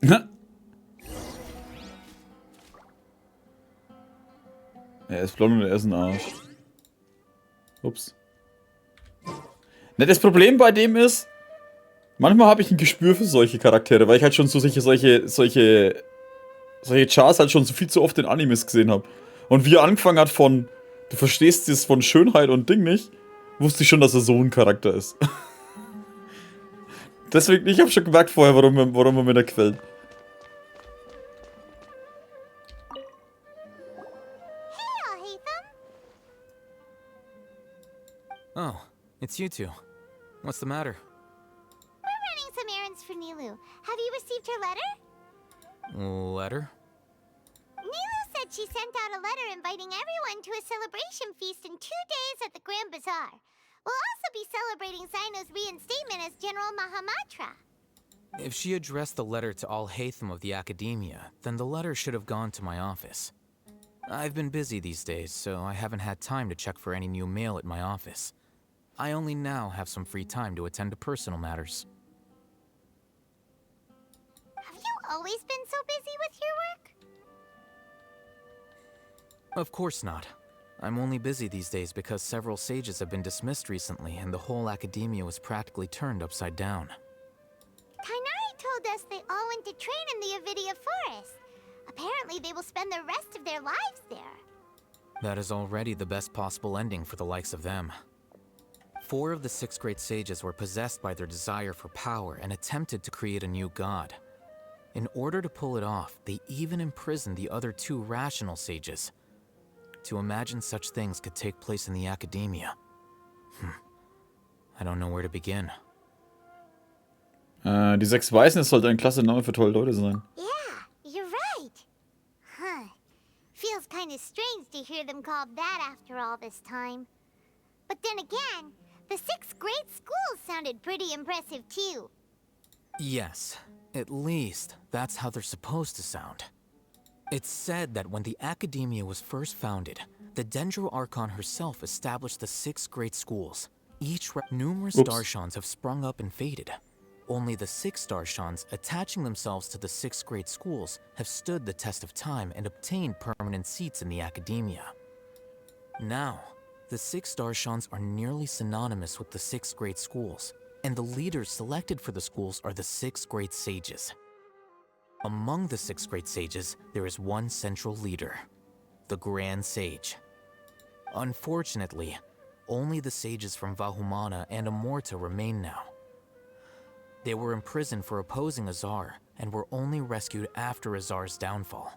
Er ist blond und er ist ein Arsch. Ups. Ne, das Problem bei dem ist, manchmal habe ich ein Gespür für solche Charaktere, weil ich halt schon so solche Chars halt schon so viel zu oft in Animes gesehen habe. Und wie er angefangen hat von, du verstehst das von Schönheit und Ding nicht, wusste ich schon, dass er so ein Charakter ist. Deswegen, ich habe schon gemerkt vorher, warum er mir da quält. Oh, it's you two. What's the matter? We're running some errands for Nilu. Have you received her letter? Letter? Nilu said she sent out a letter inviting everyone to a celebration feast in 2 days at the Grand Bazaar. We'll also be celebrating Zaino's reinstatement as General Mahamatra. If she addressed the letter to all Hatham of the Academia, then the letter should have gone to my office. I've been busy these days, so I haven't had time to check for any new mail at my office. I only now have some free time to attend to personal matters. Have you always been so busy with your work? Of course not. I'm only busy these days because several sages have been dismissed recently and the whole academia was practically turned upside down. Tainari told us they all went to train in the Avidia forest. Apparently they will spend the rest of their lives there. That is already the best possible ending for the likes of them. 4 of the 6 great sages were possessed by their desire for power and attempted to create a new god. In order to pull it off, they even imprisoned the other 2 rational sages. To imagine such things could take place in the academia. I don't know where to begin. Die 6 Weißen, das sollte ein klasse Name für tolle Leute sein. Yeah, you're right. Huh. Feels kind of strange to hear them called that after all this time. But then again, the 6 great schools sounded pretty impressive too. Yes, at least that's how they're supposed to sound. It's said that when the Academia was first founded, the Dendro Archon herself established the 6 great schools. Numerous Darshans have sprung up and faded. Only the 6 Darshans, attaching themselves to the 6 great schools, have stood the test of time and obtained permanent seats in the Academia. Now, the 6 Darshans are nearly synonymous with the 6 great schools, and the leaders selected for the schools are the 6 great sages. Among the 6 great sages, there is one central leader, the Grand Sage. Unfortunately, only the sages from Vahumana and Amorta remain now. They were imprisoned for opposing Azar, and were only rescued after Azar's downfall.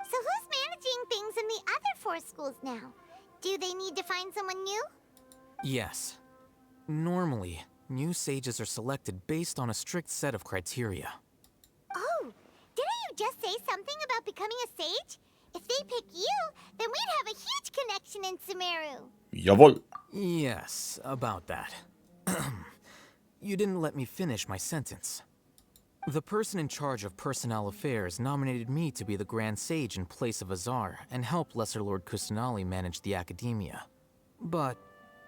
So who's managing things in the other 4 schools now? Do they need to find someone new? Yes. Normally, new sages are selected based on a strict set of criteria. Oh, didn't you just say something about becoming a sage? If they pick you, then we'd have a huge connection in Sumeru. Jawohl. Yes, about that. You didn't let me finish my sentence. The person in charge of personnel affairs nominated me to be the Grand Sage in place of Azar and help Lesser Lord Kusanali manage the Academia. But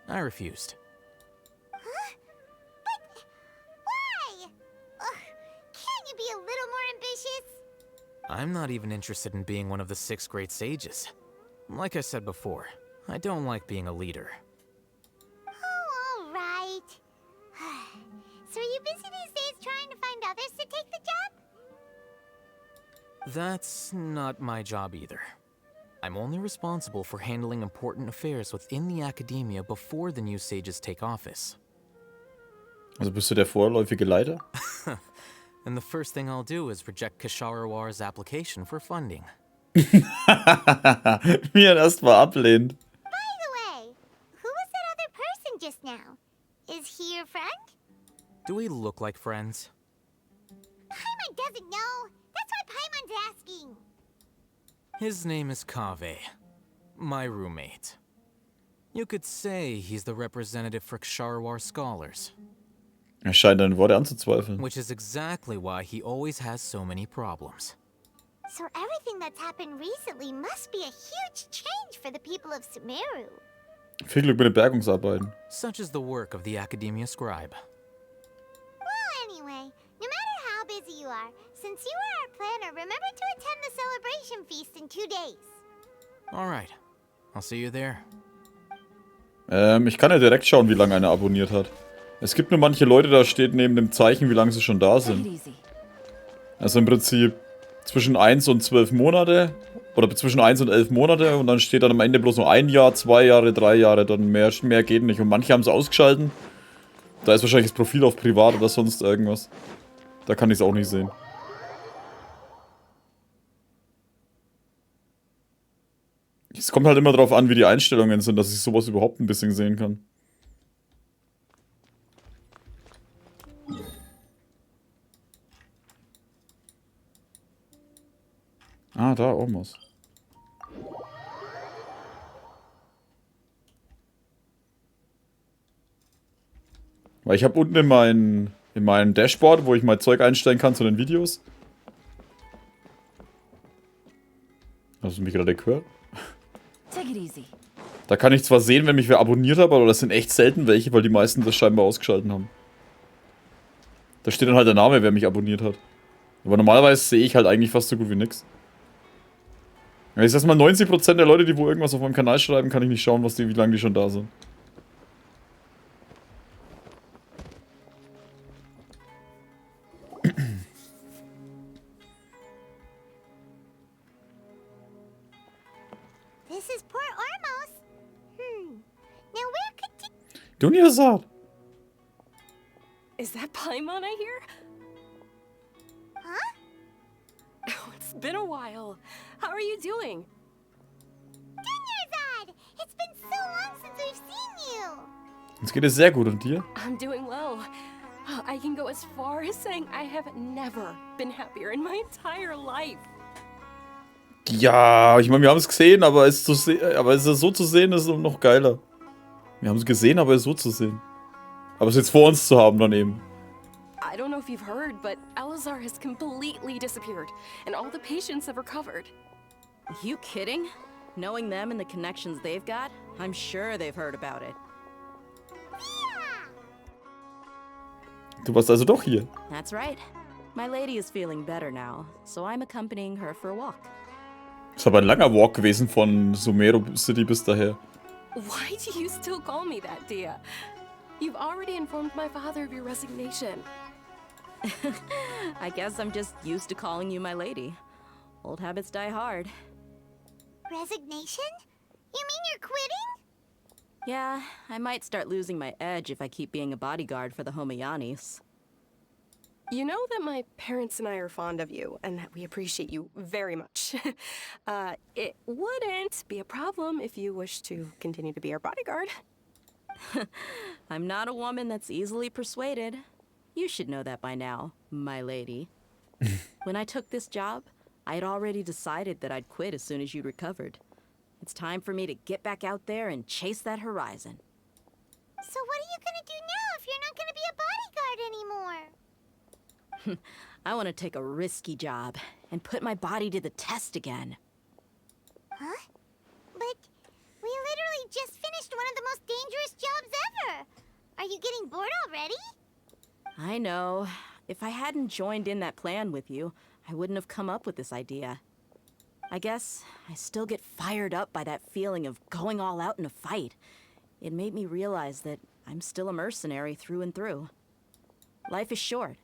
I refused. Huh? But why? Ugh, can't you be a little more ambitious? I'm not even interested in being one of the 6 great sages. Like I said before, I don't like being a leader. Oh, all right. So are you busy these days trying to find others to take the job? That's not my job either. I'm only responsible for handling important affairs within the Academia before the new sages take office. Also bist du der vorläufige Leiter? And the first thing I'll do is reject Kasharawar's application for funding. Wie er erstmal ablehnt. By the way, who was that other person just now? Is he your friend? Do we look like friends? Paimon doesn't know. That's why Paimon's asking. His name is Kaveh, my roommate. You could say he's the representative for Ksharawar scholars. Er scheint deine Worte anzuzweifeln. Which is exactly why he always has so many problems. So everything that's happened recently must be a huge change for the people of Sumeru. Viel Glück mit den Bergungsarbeiten. Such is the work of the Academia Scribe. Well, anyway, no matter how busy you are, since Since you are our planner, remember to attend the celebration feast in 2 days. Alright. I'll see you there. Ich kann ja direkt schauen, wie lange einer abonniert hat. Es gibt nur manche Leute, da steht neben dem Zeichen, wie lange sie schon da sind. Also im Prinzip zwischen 1 und 12 Monate. Oder zwischen 1 und 11 Monate. Und dann steht dann am Ende bloß nur 1 Jahr, 2 Jahre, 3 Jahre. Dann mehr geht nicht. Und manche haben es ausgeschalten. Da ist wahrscheinlich das Profil auf privat oder sonst irgendwas. Da kann ich es auch nicht sehen. Es kommt halt immer drauf an, wie die Einstellungen sind, dass ich sowas überhaupt ein bisschen sehen kann. Ah, da, Omos. Weil ich habe unten in meinem Dashboard, wo ich mein Zeug einstellen kann zu den Videos. Hast du mich gerade gehört? Da kann ich zwar sehen, wenn mich wer abonniert hat, aber das sind echt selten welche, weil die meisten das scheinbar ausgeschaltet haben. Da steht dann halt der Name, wer mich abonniert hat. Aber normalerweise sehe ich halt eigentlich fast so gut wie nix. Ich sag mal, 90% der Leute, die wo irgendwas auf meinem Kanal schreiben, kann ich nicht schauen, wie lange die schon da sind. This is Port Ormos. Now where could Duniyazad. Is that Paimon I hear? Huh? Oh, it's been a while. How are you doing? Duniyazad! It's been so long since we've seen you. Uns geht es sehr gut, und dir? I'm doing well. I can go as far as saying I have never been happier in my entire life. Ja, ich meine, wir haben es gesehen, aber es so zu sehen ist noch geiler. Wir haben es gesehen, aber es so zu sehen. Aber es jetzt vor uns zu haben dann eben. I don't know if you've heard, but Elazar has completely disappeared, and all the patients have recovered. You kidding? Knowing them and the connections they've got, I'm sure they've heard about it. Du warst also doch hier. That's right. My lady is feeling better now, so I'm accompanying her for a walk. Das ist aber ein langer Walk gewesen von Sumeru City bis daher. Why do you still call me that, Dia? You've already informed my father of your resignation. I guess I'm just used to calling you my lady. Old habits die hard. Resignation? You mean you're quitting? Yeah, I might start losing my edge if I keep being a bodyguard for the Homayanis. You know that my parents and I are fond of you, and that we appreciate you very much. It wouldn't be a problem if you wish to continue to be our bodyguard. I'm not a woman that's easily persuaded. You should know that by now, my lady. When I took this job, I had already decided that I'd quit as soon as you'd recovered. It's time for me to get back out there and chase that horizon. So what are you gonna do now if you're not gonna be a bodyguard anymore? I want to take a risky job and put my body to the test again. Huh? But we literally just finished one of the most dangerous jobs ever. Are you getting bored already? I know. If I hadn't joined in that plan with you, I wouldn't have come up with this idea. I guess I still get fired up by that feeling of going all out in a fight. It made me realize that I'm still a mercenary through and through. Life is short,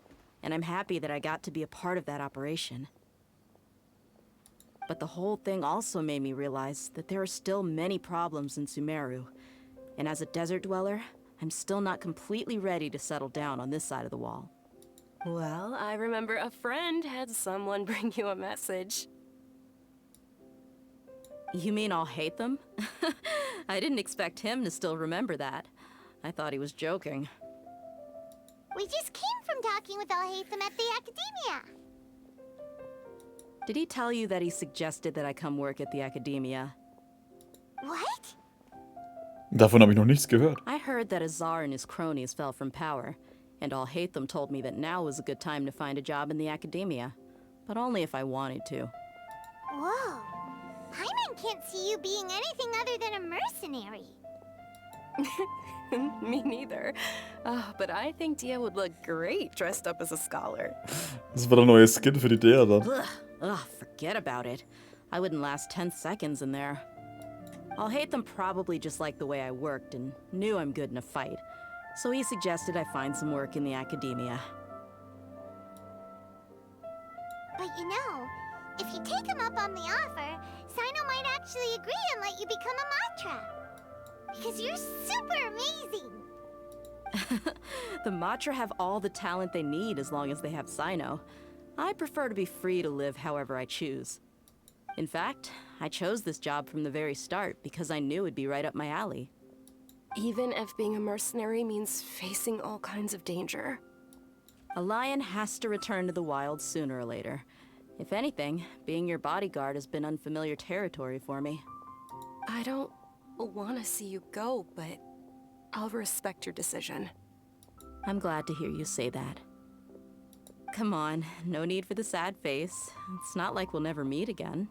and I'm happy that I got to be a part of that operation. But the whole thing also made me realize that there are still many problems in Sumeru. And as a desert dweller, I'm still not completely ready to settle down on this side of the wall. Well, I remember a friend had someone bring you a message. You mean I'll hate them? I didn't expect him to still remember that. I thought he was joking. We just came from talking with Alhaitham at the Academia. Did he tell you that he suggested that I come work at the Academia? What? Davon habe ich noch nichts gehört. I heard that Azar and his cronies fell from power, and Alhaitham told me that now was a good time to find a job in the Academia, but only if I wanted to. Whoa. Paimon can't see you being anything other than a mercenary. Me neither. But I think Dia would look great dressed up as a scholar. Das war der neue Skin für die Dea dann. Ugh, forget about it. I wouldn't last 10 seconds in there. I'll hate them probably just like the way I worked and knew I'm good in a fight. So he suggested I find some work in the academia. But you know, if you take him up on the offer, Sino might actually agree and let you become a Matra. Because you're super amazing. The Matra have all the talent they need as long as they have Sino. I prefer to be free to live however I choose. In fact, I chose this job from the very start because I knew it'd be right up my alley. Even if being a mercenary means facing all kinds of danger. A lion has to return to the wild sooner or later. If anything, being your bodyguard has been unfamiliar territory for me. I don't want to see you go, but I'll respect your decision. I'm glad to hear you say that. Come on, no need for the sad face. It's not like we'll never meet again.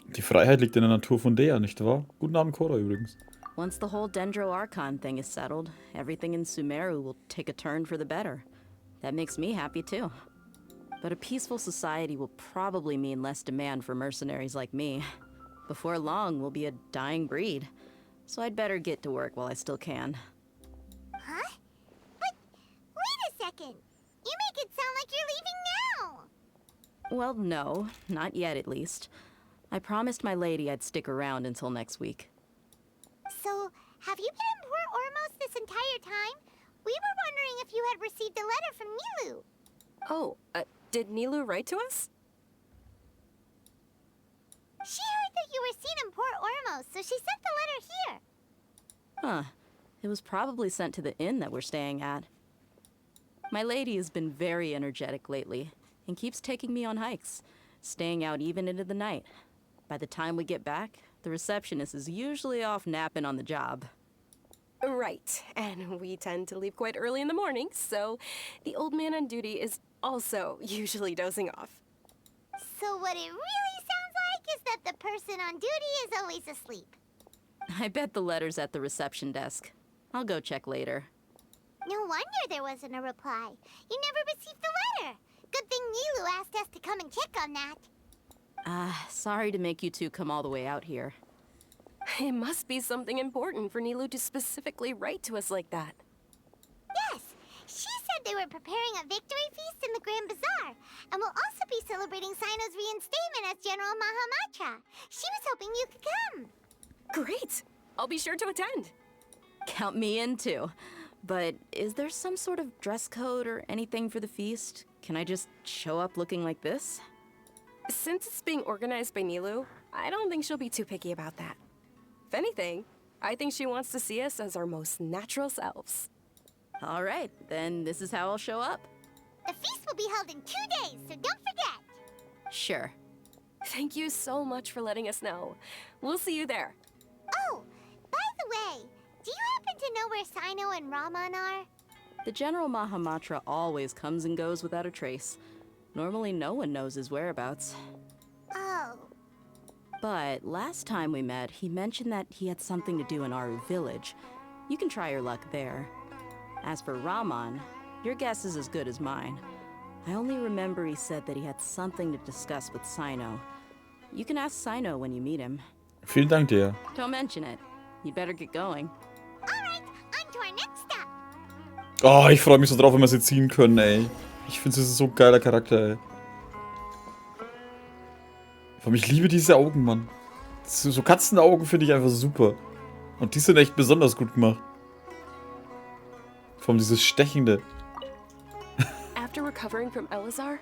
Die Freiheit liegt in der Natur von Dea, nicht wahr? Guten Abend, Cora übrigens. Once the whole Dendro Archon thing is settled, everything in Sumeru will take a turn for the better. That makes me happy too. But a peaceful society will probably mean less demand for mercenaries like me. Before long, we'll be a dying breed. So I'd better get to work while I still can. Huh? But wait a second. You make it sound like you're leaving now. Well, no, not yet at least. I promised my lady I'd stick around until next week. So, have you been in Port Ormos this entire time? We were wondering if you had received a letter from Nilu. Oh, did Nilu write to us? She heard that you were seen in Port Ormos, so she sent the letter here. Huh. It was probably sent to the inn that we're staying at. My lady has been very energetic lately and keeps taking me on hikes, staying out even into the night. By the time we get back, the receptionist is usually off napping on the job. Right, and we tend to leave quite early in the morning, so the old man on duty is also usually dozing off. So what it really sounds like is that the person on duty is always asleep. I bet the letter's at the reception desk. I'll go check later. No wonder there wasn't a reply. You never received the letter. Good thing Nilu asked us to come and check on that. Sorry to make you two come all the way out here. It must be something important for Nilu to specifically write to us like that. Yes, she said they were preparing a victory feast in the Grand Bazaar, and will also be celebrating Sino's reinstatement as General Mahamatra. She was hoping you could come. Great! I'll be sure to attend. Count me in too. But is there some sort of dress code or anything for the feast? Can I just show up looking like this? Since it's being organized by Nilu, I don't think she'll be too picky about that. If anything, I think she wants to see us as our most natural selves. All right, then this is how I'll show up. The feast will be held in 2 days, so don't forget. Sure. Thank you so much for letting us know. We'll see you there. Oh, by the way, do you happen to know where Sino and Raman are? The General Mahamatra always comes and goes without a trace. Normally no one knows his whereabouts. Oh. But last time we met, he mentioned that he had something to do in Aru village. You can try your luck there. As for Raman, your guess is as good as mine. I only remember he said that he had something to discuss with Sino. You can ask Sino when you meet him. Vielen Dank dir. Don't mention it. You'd better get going. Alright, on to our next stop. Oh, ich freue mich so drauf, wenn wir sie ziehen können, ey. Ich finde, sie ist so ein geiler Charakter, ey. Vor allem, ich liebe diese Augen, Mann. So Katzenaugen finde ich einfach super. Und die sind echt besonders gut gemacht. Vor allem dieses Stechende. After recovering from Elazar,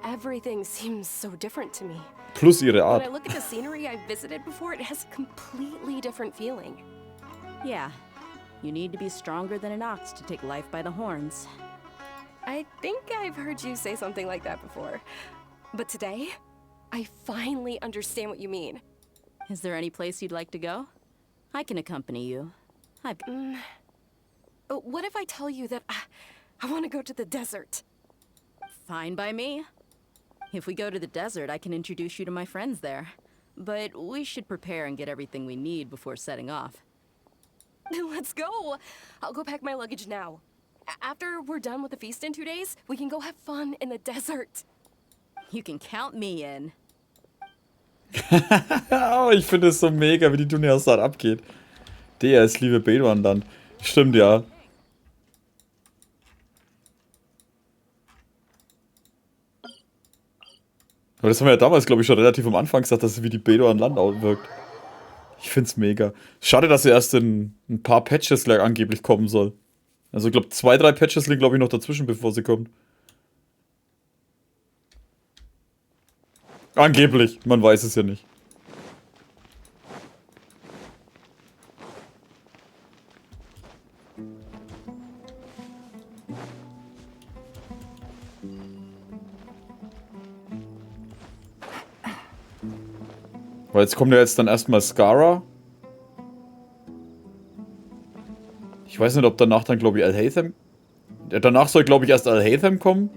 everything seems so different to me. Plus ihre When Art. I look at the scenery I've visited before, it has a completely different feeling. Yeah. You need to be stronger than an ox to take life by the horns. I think I've heard you say something like that before. But today, I finally understand what you mean. Is there any place you'd like to go? I can accompany you. What if I tell you that I want to go to the desert? Fine by me. If we go to the desert, I can introduce you to my friends there. But we should prepare and get everything we need before setting off. Let's go. I'll go pack my luggage now. After we're done with the feast in 2 days, we can go have fun in the desert. You can count me in. Oh, ich finde es so mega, wie die Dunjas da abgeht. Der ist liebe Bedoan-Land. Stimmt, ja. Aber das haben wir ja damals, glaube ich, schon relativ am Anfang gesagt, dass es wie die Bedoan-Land wirkt. Ich find's mega. Schade, dass er erst in ein paar Patches angeblich kommen soll. Also ich glaube, 2, 3 Patches liegen, glaube ich, noch dazwischen, bevor sie kommt. Angeblich, man weiß es ja nicht. Weil jetzt kommt ja jetzt dann erstmal Skara. Ich weiß nicht, ob danach dann, glaube ich, Al-Haytham... Ja, danach soll, glaube ich, erst Al-Haytham kommen.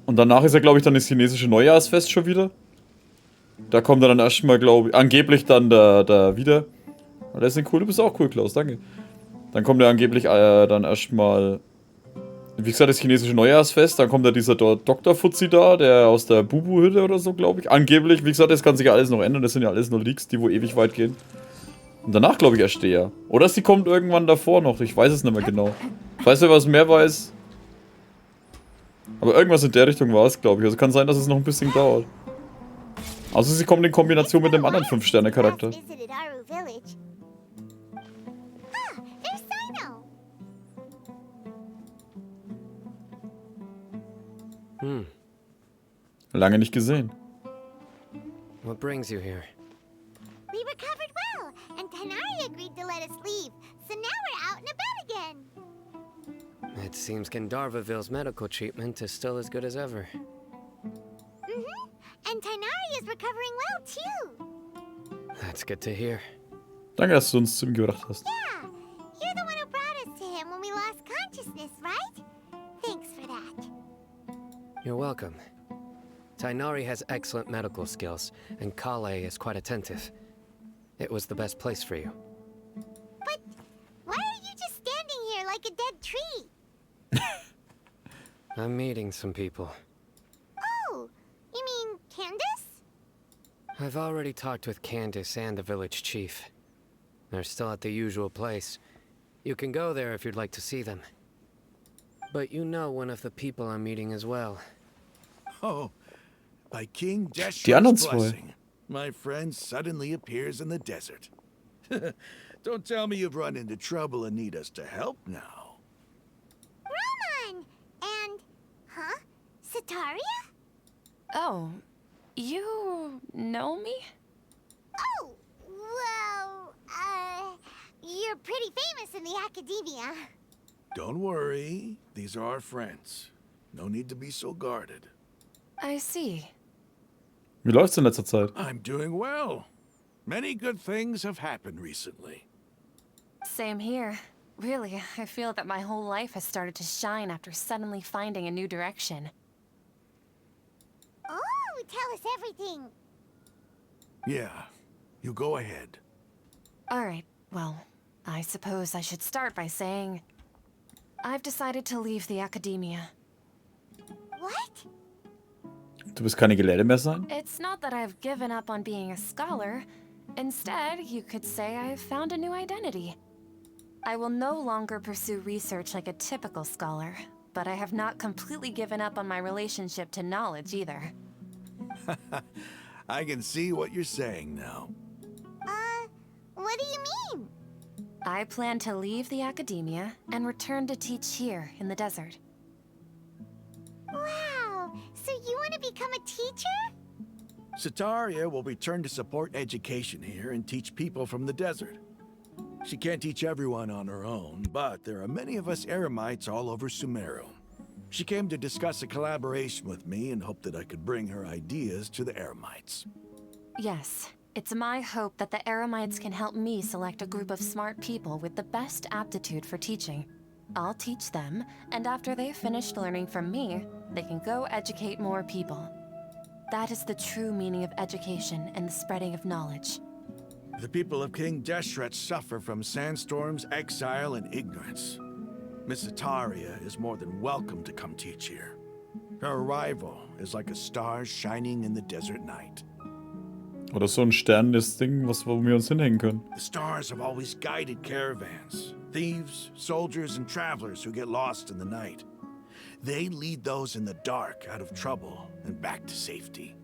Und danach ist ja, glaube ich, dann das chinesische Neujahrsfest schon wieder. Da kommt dann erstmal, glaube ich, angeblich dann der wieder. Das ist cool, du bist auch cool, Klaus, danke. Dann kommt ja angeblich dann erstmal, wie gesagt, das chinesische Neujahrsfest. Dann kommt ja dieser Dr. Fuzzi da, der aus der Bubu-Hütte oder so, glaube ich. Angeblich, wie gesagt, das kann sich ja alles noch ändern. Das sind ja alles nur Leaks, die wo ewig weit gehen. Und danach, glaube ich, erst der. Oder sie kommt irgendwann davor noch. Ich weiß es nicht mehr genau. Falls wer was mehr weiß. Aber irgendwas in der Richtung war es, glaube ich. Also kann sein, dass es noch ein bisschen dauert. Also sie kommt in Kombination mit dem anderen 5-Sterne-Charakter. Visited Aru Village. Ah, there's Sino. Lange nicht gesehen. What brings you here? We recovered well, and Tanari agreed to let us leave. So now we're out and about again. It seems Gandharvaville's medical treatment is still as good as ever. And Tanari is recovering well too. That's good to hear. Danke, dass du uns zu ihm gebracht hast. Yeah, you're the one who brought us to him when we lost consciousness, right? Thanks for that. You're welcome. Tainari has excellent medical skills, and Kale is quite attentive. It was the best place for you. But why are you just standing here like a dead tree? I'm meeting some people. Oh, you mean Candace? I've already talked with Candace and the village chief. They're still at the usual place. You can go there if you'd like to see them. But you know one of the people I'm meeting as well. Oh, by King Die anderen Jeshar's zwei. blessing, my friend suddenly appears in the desert. Don't tell me you've run into trouble and need us to help now. Roman! And, huh? Sataria? Oh, you know me? Oh, well, you're pretty famous in the academia. Don't worry, these are our friends. No need to be so guarded. I see. Wie läuft's in letzter Zeit? I'm doing well. Many good things have happened recently. Same here. Really, I feel that my whole life has started to shine after suddenly finding a new direction. Oh, tell us everything. Yeah, you go ahead. Alright, well, I suppose I should start by saying I've decided to leave the academia. What? Du bist keine Gelehrte mehr sein? It's not that I've given up on being a scholar. Instead, you could say I've found a new identity. I will no longer pursue research like a typical scholar, but I have not completely given up on my relationship to knowledge either. I can see what you're saying now. What do you mean? I plan to leave the academia and return to teach here in the desert. Wow, so you want to become a teacher? Sataria will return to support education here and teach people from the desert. She can't teach everyone on her own, but there are many of us Eremites all over Sumeru. She came to discuss a collaboration with me and hoped that I could bring her ideas to the Eremites. Yes, it's my hope that the Eremites can help me select a group of smart people with the best aptitude for teaching. I'll teach them, and after they've finished learning from me, they can go educate more people. That is the true meaning of education and the spreading of knowledge. The people of King Deshret suffer from sandstorms, exile, and ignorance. Miss Ataria is more than welcome to come teach here. Her arrival is like a star shining in the desert night. Oder so ein sternendes Ding, wo wir uns hinhängen können. The stars have always guided caravans, thieves, soldiers, and travelers who get lost in the night. They lead those in the dark out of trouble and back to safety.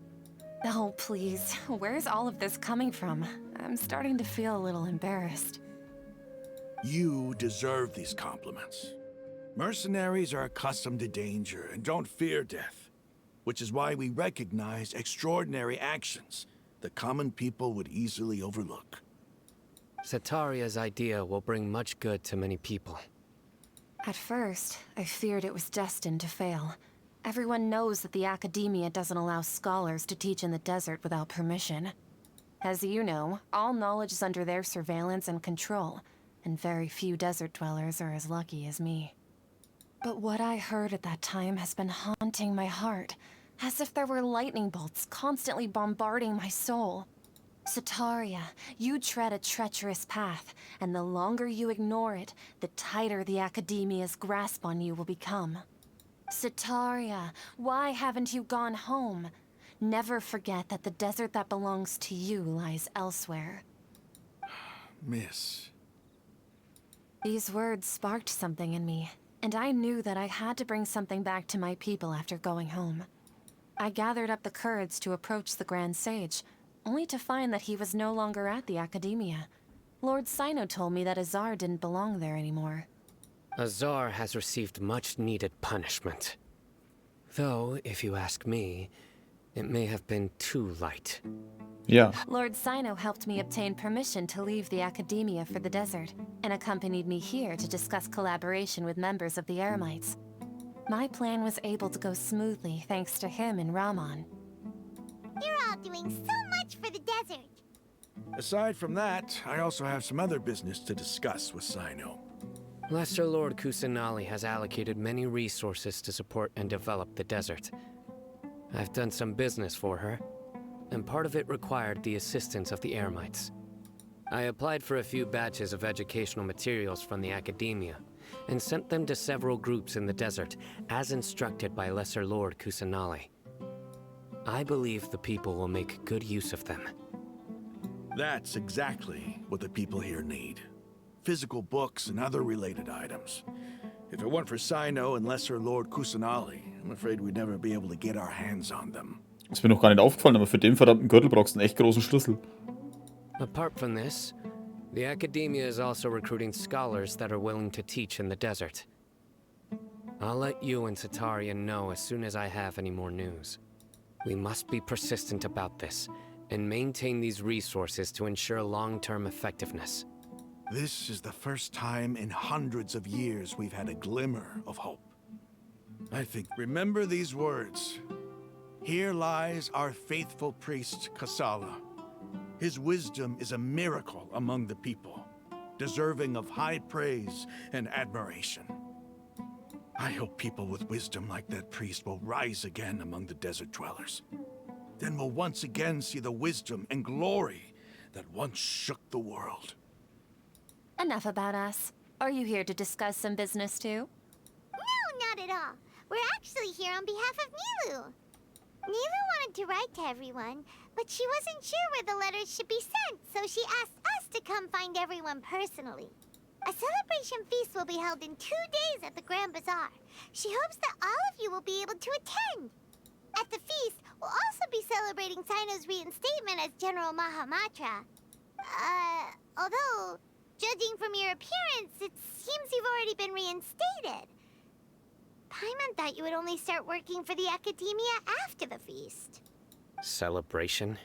Oh, please. Where's all of this coming from? I'm starting to feel a little embarrassed. You deserve these compliments. Mercenaries are accustomed to danger and don't fear death, which is why we recognize extraordinary actions that common people would easily overlook. Setaria's idea will bring much good to many people. At first, I feared it was destined to fail. Everyone knows that the Academia doesn't allow scholars to teach in the desert without permission. As you know, all knowledge is under their surveillance and control, and very few desert dwellers are as lucky as me. But what I heard at that time has been haunting my heart, as if there were lightning bolts constantly bombarding my soul. Setaria, you tread a treacherous path, and the longer you ignore it, the tighter the Academia's grasp on you will become. Setaria, why haven't you gone home? Never forget that the desert that belongs to you lies elsewhere. Miss. These words sparked something in me, and I knew that I had to bring something back to my people after going home. I gathered up the courage to approach the Grand Sage, only to find that he was no longer at the Academia. Lord Sino told me that Azar didn't belong there anymore. Azar has received much-needed punishment. Though, if you ask me, it may have been too light. Ja. Lord Sino helped me obtain permission to leave the Academia for the desert, and accompanied me here to discuss collaboration with members of the Eremites. My plan was able to go smoothly thanks to him and Rahman. You're all doing so much for the desert. Aside from that, I also have some other business to discuss with Sino. Lesser Lord Kusanali has allocated many resources to support and develop the desert. I've done some business for her, and part of it required the assistance of the Eremites. I applied for a few batches of educational materials from the Academia, and sent them to several groups in the desert, as instructed by Lesser Lord Kusanali. I believe the people will make good use of them. That's exactly what the people here need. Physical books and other related items. If it weren't for Sino and Lesser Lord Kusanali, I'm afraid we'd never be able to get our hands on them. Ist mir noch gar nicht aufgefallen, aber für den verdammten Gürtel brauchst du einen echt großen Schlüssel. Apart from this, the Academia is also recruiting scholars that are willing to teach in the desert. I'll let you and Setarian know as soon as I have any more news. We must be persistent about this, and maintain these resources to ensure long-term effectiveness. This is the first time in hundreds of years we've had a glimmer of hope. I think, remember these words. Here lies our faithful priest, Kasala. His wisdom is a miracle among the people, deserving of high praise and admiration. I hope people with wisdom like that priest will rise again among the desert dwellers. Then we'll once again see the wisdom and glory that once shook the world. Enough about us. Are you here to discuss some business too? No, not at all. We're actually here on behalf of Nilu. Nilu wanted to write to everyone, but she wasn't sure where the letters should be sent, so she asked us to come find everyone personally. A celebration feast will be held in 2 days at the Grand Bazaar. She hopes that all of you will be able to attend. At the feast, we'll also be celebrating Sino's reinstatement as General Mahamatra. Although, judging from your appearance, it seems you've already been reinstated. Paimon thought you would only start working for the Academia after the feast. Celebration?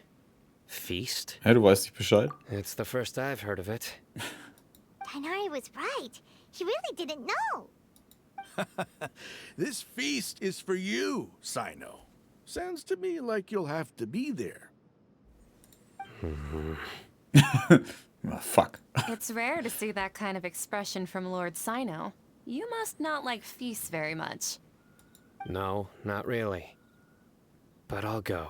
Feast? Hä, du weißt nicht Bescheid? It's the first I've heard of it. Tainari was right. He really didn't know. This feast is for you, Sino. Sounds to me like you'll have to be there. Oh, fuck. It's rare to see that kind of expression from Lord Sino. You must not like feasts very much. No, not really. But I'll go.